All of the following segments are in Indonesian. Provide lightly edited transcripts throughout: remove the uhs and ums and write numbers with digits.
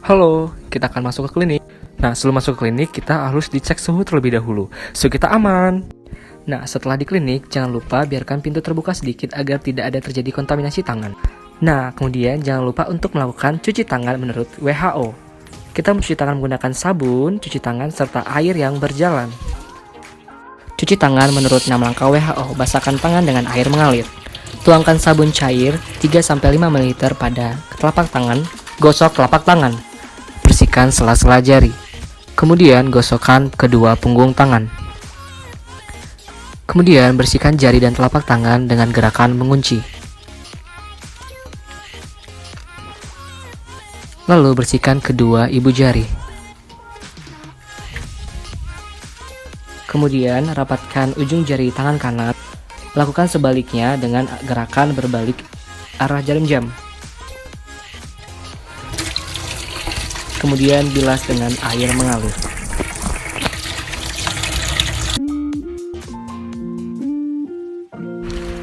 Halo, kita akan masuk ke klinik. Nah, sebelum masuk ke klinik, kita harus dicek suhu terlebih dahulu. Suhu kita aman. Nah, setelah di klinik, jangan lupa biarkan pintu terbuka sedikit agar tidak ada terjadi kontaminasi tangan. Nah, kemudian jangan lupa untuk melakukan cuci tangan menurut WHO. Kita mencuci tangan menggunakan sabun, cuci tangan, serta air yang berjalan. Cuci tangan menurut 6 langkah WHO, basahkan tangan dengan air mengalir. Tuangkan sabun cair 3-5 ml pada telapak tangan, gosok telapak tangan. Bersihkan sela-sela jari. Kemudian gosokkan kedua punggung tangan. Kemudian bersihkan jari dan telapak tangan dengan gerakan mengunci. Lalu bersihkan kedua ibu jari. Kemudian rapatkan ujung jari tangan kanan. Lakukan sebaliknya dengan gerakan berbalik arah jarum jam. Kemudian bilas dengan air mengalir.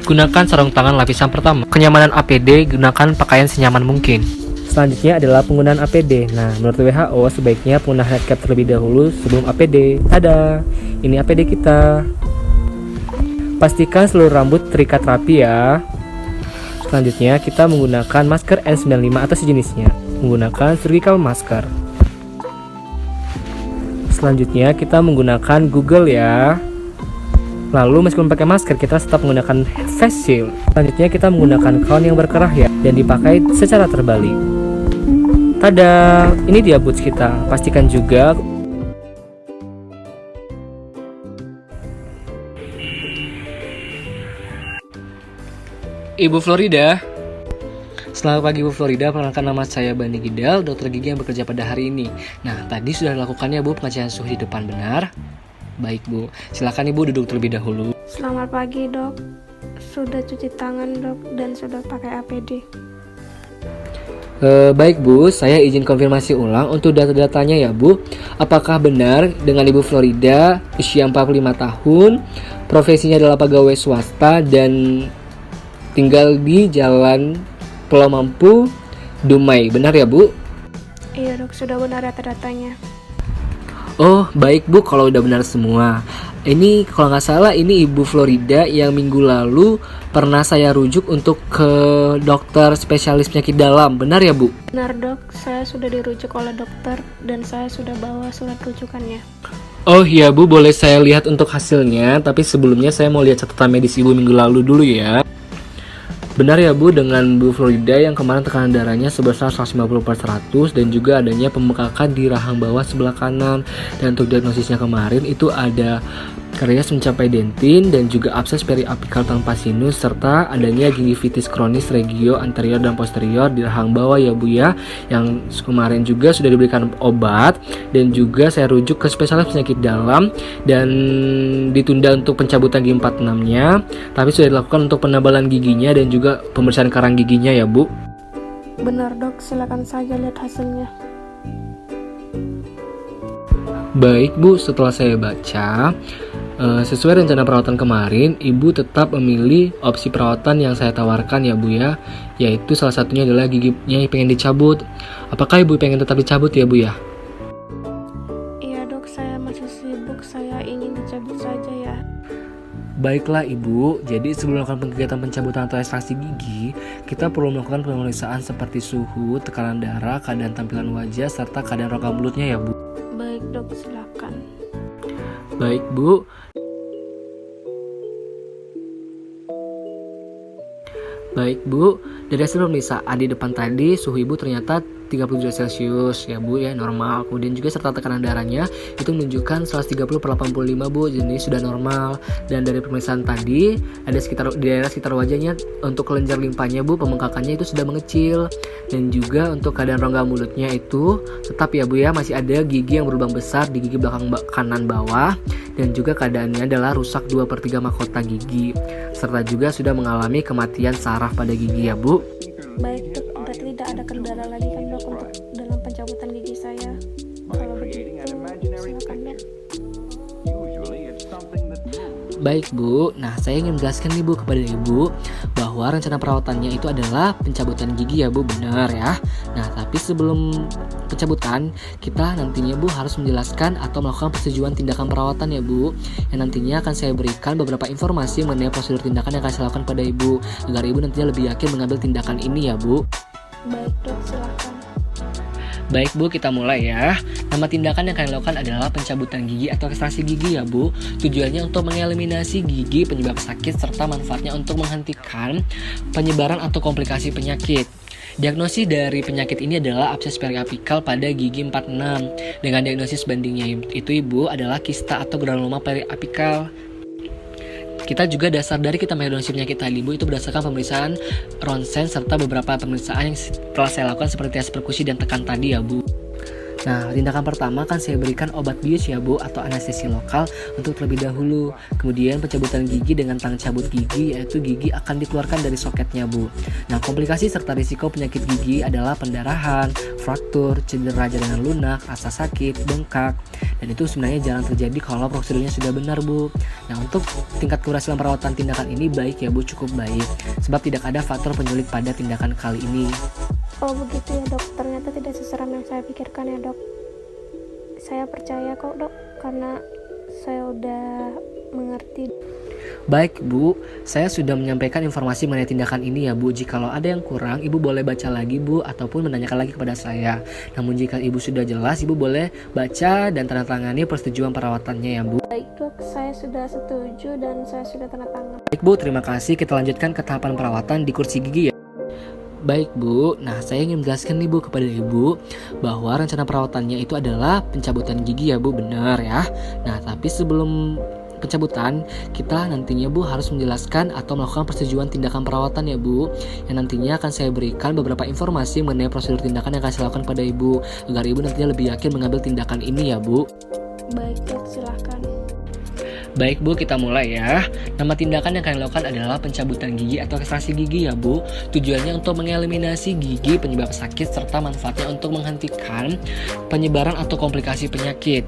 Gunakan sarung tangan lapisan pertama. Kenyamanan APD, gunakan pakaian senyaman mungkin. Selanjutnya adalah penggunaan APD. Nah, menurut WHO sebaiknya penggunaan headcap terlebih dahulu sebelum APD. Tada, ini APD kita. Pastikan seluruh rambut terikat rapi ya. Selanjutnya kita menggunakan masker N95 atau sejenisnya. Menggunakan surgical masker. Selanjutnya kita menggunakan Google ya. Lalu meskipun pakai masker kita tetap menggunakan face shield. Selanjutnya kita menggunakan kaun yang berkerah ya dan dipakai secara terbalik. Tada, ini dia boots kita. Pastikan juga Ibu Florida. Selamat pagi Bu Florida, perkenalkan nama saya Bani Gidal, dokter gigi yang bekerja pada hari ini. Nah, tadi sudah dilakukannya Bu pengecekan suhu di depan, benar? Baik Bu, silakan Ibu duduk terlebih dahulu. Selamat pagi dok, sudah cuci tangan dok dan sudah pakai APD. Baik Bu, saya izin konfirmasi ulang untuk data-datanya ya Bu. Apakah benar dengan Ibu Florida, usia 45 tahun, profesinya adalah pegawai swasta dan tinggal di Jalan Pulau Mampu, Dumai, benar ya Bu? Iya dok, sudah benar data-datanya. Oh baik Bu, kalau udah benar semua. Ini kalau nggak salah ini Ibu Florida yang minggu lalu pernah saya rujuk untuk ke dokter spesialis penyakit dalam, benar ya Bu? Benar dok, saya sudah dirujuk oleh dokter dan saya sudah bawa surat rujukannya. Oh iya Bu, boleh saya lihat untuk hasilnya, tapi sebelumnya saya mau lihat catatan medis Ibu minggu lalu dulu ya. Benar ya Bu, dengan Bu Florida yang kemarin tekanan darahnya sebesar 150/100 dan juga adanya pembengkakan di rahang bawah sebelah kanan. Dan untuk diagnosisnya kemarin itu ada karies mencapai dentin dan juga abses periapikal tanpa sinus serta adanya gingivitis kronis regio anterior dan posterior di rahang bawah ya Bu ya, yang kemarin juga sudah diberikan obat dan juga saya rujuk ke spesialis penyakit dalam dan ditunda untuk pencabutan gigi 46-nya, tapi sudah dilakukan untuk penebalan giginya dan juga pembersihan karang giginya ya Bu. Benar dok, silakan saja lihat hasilnya. Baik Bu, setelah saya baca, sesuai rencana perawatan kemarin, Ibu tetap memilih opsi perawatan yang saya tawarkan ya Bu ya, yaitu salah satunya adalah giginya yang pengen dicabut. Apakah Ibu pengen tetap dicabut ya Bu ya? Iya dok, saya masih sibuk, saya ingin dicabut saja ya. Baiklah Ibu, jadi sebelum melakukan kegiatan pencabutan atau ekstraksi gigi, kita perlu melakukan pemeriksaan seperti suhu, tekanan darah, keadaan tampilan wajah, serta keadaan rongga mulutnya ya Bu. Baik dok, silakan. Baik Bu. Baik Bu, dari hasil pemeriksaan di depan tadi suhu Ibu ternyata 30 derajat Celcius ya Bu ya, normal. Kemudian juga serta tekanan darahnya itu menunjukkan 130/85 Bu, jadi sudah normal. Dan dari pemeriksaan tadi ada di daerah sekitar wajahnya untuk kelenjar limpanya Bu, pembengkakannya itu sudah mengecil. Dan juga untuk keadaan rongga mulutnya itu tetap ya Bu ya, masih ada gigi yang berlubang besar di gigi belakang kanan bawah. Dan juga keadaannya adalah rusak 2/3 mahkota gigi, serta juga sudah mengalami kematian saraf pada gigi ya Bu. Baik dok, berarti tidak ada kendala lagi kan dok untuk dalam pencabutan gigi saya. Kalau begitu, silakan dok. Baik Bu, nah saya ingin menjelaskan nih Bu kepada Ibu bahwa bahwa rencana perawatannya itu adalah pencabutan gigi ya Bu, benar ya. Nah, tapi sebelum pencabutan, kita nantinya Bu harus menjelaskan atau melakukan persetujuan tindakan perawatan ya Bu. Yang nantinya akan saya berikan beberapa informasi mengenai prosedur tindakan yang akan saya lakukan pada Ibu, agar Ibu nantinya lebih yakin mengambil tindakan ini ya Bu. Baik dok, silakan. Baik Bu, kita mulai ya. Nama tindakan yang kalian lakukan adalah pencabutan gigi atau ekstraksi gigi ya Bu. Tujuannya untuk mengeliminasi gigi penyebab sakit serta manfaatnya untuk menghentikan penyebaran atau komplikasi penyakit. Diagnosis dari penyakit ini adalah abses periapikal pada gigi 46. Dengan diagnosis bandingnya itu Ibu adalah kista atau granuloma periapikal. Kita juga dasar dari kita mendiagnosis penyakit tadi Bu itu berdasarkan pemeriksaan ronsen serta beberapa pemeriksaan yang telah saya lakukan seperti tes perkusi dan tekan tadi ya Bu. Nah, tindakan pertama akan saya berikan obat bius ya Bu atau anestesi lokal untuk terlebih dahulu. Kemudian pencabutan gigi dengan tang cabut gigi, yaitu gigi akan dikeluarkan dari soketnya Bu. Nah, komplikasi serta risiko penyakit gigi adalah pendarahan, fraktur, cedera jaringan lunak, rasa sakit, bengkak. Dan itu sebenarnya jarang terjadi kalau prosedurnya sudah benar Bu. Nah, untuk tingkat keberhasilan perawatan tindakan ini baik ya Bu, cukup baik. Sebab tidak ada faktor penyulit pada tindakan kali ini. Oh begitu ya dok, ternyata tidak seseram yang saya pikirkan ya dok. Saya percaya kok dok, karena saya udah mengerti. Baik Bu, saya sudah menyampaikan informasi mengenai tindakan ini ya Bu. Jikalau ada yang kurang, Ibu boleh baca lagi Bu, ataupun menanyakan lagi kepada saya. Namun jika Ibu sudah jelas, Ibu boleh baca dan tanda tangani persetujuan perawatannya ya Bu. Baik dok, saya sudah setuju dan saya sudah tanda tangan. Baik Bu, terima kasih. Kita lanjutkan ke tahapan perawatan di kursi gigi ya. Baik Bu, nah saya ingin menjelaskan nih Bu kepada Ibu bahwa rencana perawatannya itu adalah pencabutan gigi ya Bu, benar ya. Nah, tapi sebelum pencabutan, kita nantinya Bu harus menjelaskan atau melakukan persetujuan tindakan perawatan ya Bu. Yang nantinya akan saya berikan beberapa informasi mengenai prosedur tindakan yang akan saya lakukan pada Ibu, agar Ibu nantinya lebih yakin mengambil tindakan ini ya Bu. Baik dok, silakan. Baik Bu, kita mulai ya. Nama tindakan yang kalian lakukan adalah pencabutan gigi atau ekstraksi gigi ya Bu. Tujuannya untuk mengeliminasi gigi penyebab sakit serta manfaatnya untuk menghentikan penyebaran atau komplikasi penyakit.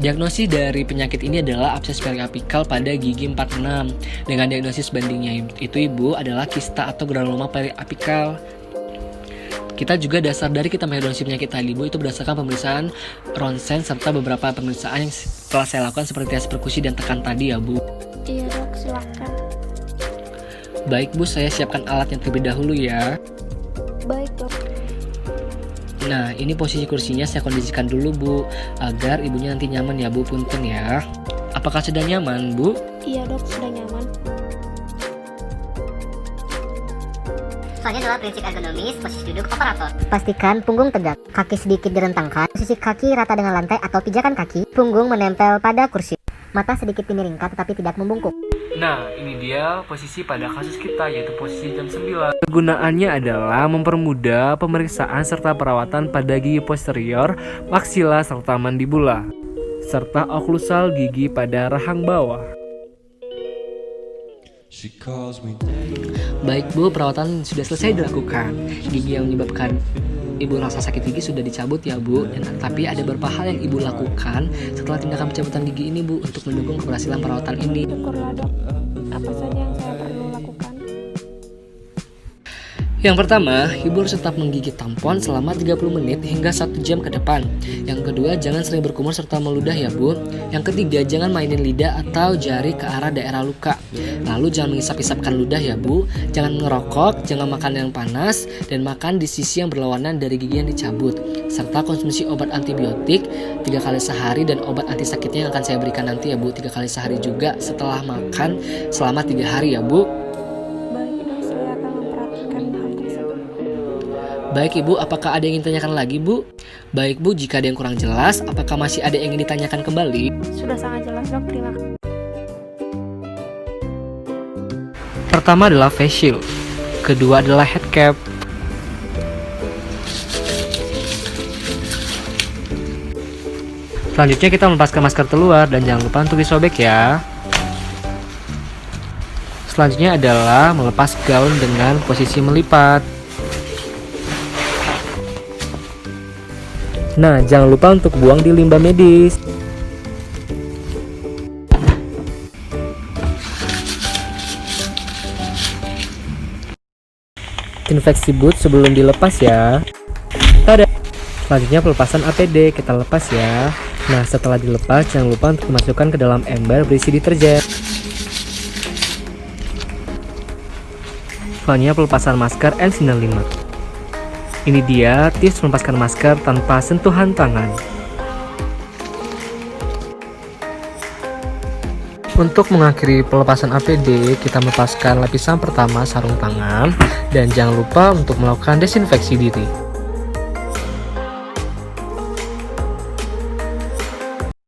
Diagnosis dari penyakit ini adalah abses periapikal pada gigi 46. Dengan diagnosis bandingnya itu Ibu adalah kista atau granuloma periapikal. Kita juga dasar dari kita mendiagnosis penyakit tadi Bu itu berdasarkan pemeriksaan ronsen serta beberapa pemeriksaan yang telah saya lakukan seperti tes perkusi dan tekan tadi ya Bu. Iya dok, silakan. Baik Bu, saya siapkan alatnya terlebih dahulu ya. Baik dok. Nah, ini posisi kursinya saya kondisikan dulu Bu, agar ibunya nanti nyaman ya Bu, punten ya. Apakah sudah nyaman Bu? Iya dok, sudah nyaman. Selanjutnya adalah prinsip ergonomis, posisi duduk operator. Pastikan punggung tegak, kaki sedikit direntangkan, posisi kaki rata dengan lantai atau pijakan kaki, punggung menempel pada kursi. Mata sedikit dimiringkan tetapi tidak membungkuk. Nah, ini dia posisi pada kasus kita, yaitu posisi jam 9. Kegunaannya adalah mempermudah pemeriksaan serta perawatan pada gigi posterior, maksila serta mandibula, serta oklusal gigi pada rahang bawah. Baik Bu, perawatan sudah selesai dilakukan. Gigi yang menyebabkan Ibu rasa sakit gigi sudah dicabut ya Bu. Tapi ada beberapa hal yang Ibu lakukan setelah tindakan pencabutan gigi ini Bu untuk mendukung keberhasilan perawatan ini. Syukurlah dok. Apa saja yang saya perlu lakukan? Yang pertama, Ibu harus tetap menggigit tampon selama 30 menit hingga 1 jam ke depan. Yang kedua, jangan sering berkumur serta meludah ya Bu. Yang ketiga, jangan mainin lidah atau jari ke arah daerah luka. Lalu jangan mengisap-isapkan ludah ya Bu. Jangan ngerokok, jangan makan yang panas, dan makan di sisi yang berlawanan dari gigi yang dicabut. Serta konsumsi obat antibiotik 3 kali sehari dan obat anti sakitnya yang akan saya berikan nanti ya Bu, 3 kali sehari juga setelah makan selama 3 hari ya Bu. Baik Ibu, apakah ada yang ingin ditanyakan lagi Bu? Baik Bu, jika ada yang kurang jelas, apakah masih ada yang ingin ditanyakan kembali? Sudah sangat jelas dok, terima kasih. Pertama adalah face shield, kedua adalah head cap, selanjutnya kita melepaskan masker terluar dan jangan lupa untuk disobek ya. Selanjutnya adalah melepas gaun dengan posisi melipat. Nah, jangan lupa untuk buang di limbah medis. Desinfeksi boot sebelum dilepas ya. Tada! Selanjutnya pelepasan APD, kita lepas ya. Nah, setelah dilepas, jangan lupa untuk dimasukkan ke dalam ember berisi deterjen. Selanjutnya pelepasan masker N95. Ini dia tips melepaskan masker tanpa sentuhan tangan. Untuk mengakhiri pelepasan APD, kita melepaskan lapisan pertama sarung tangan dan jangan lupa untuk melakukan desinfeksi diri.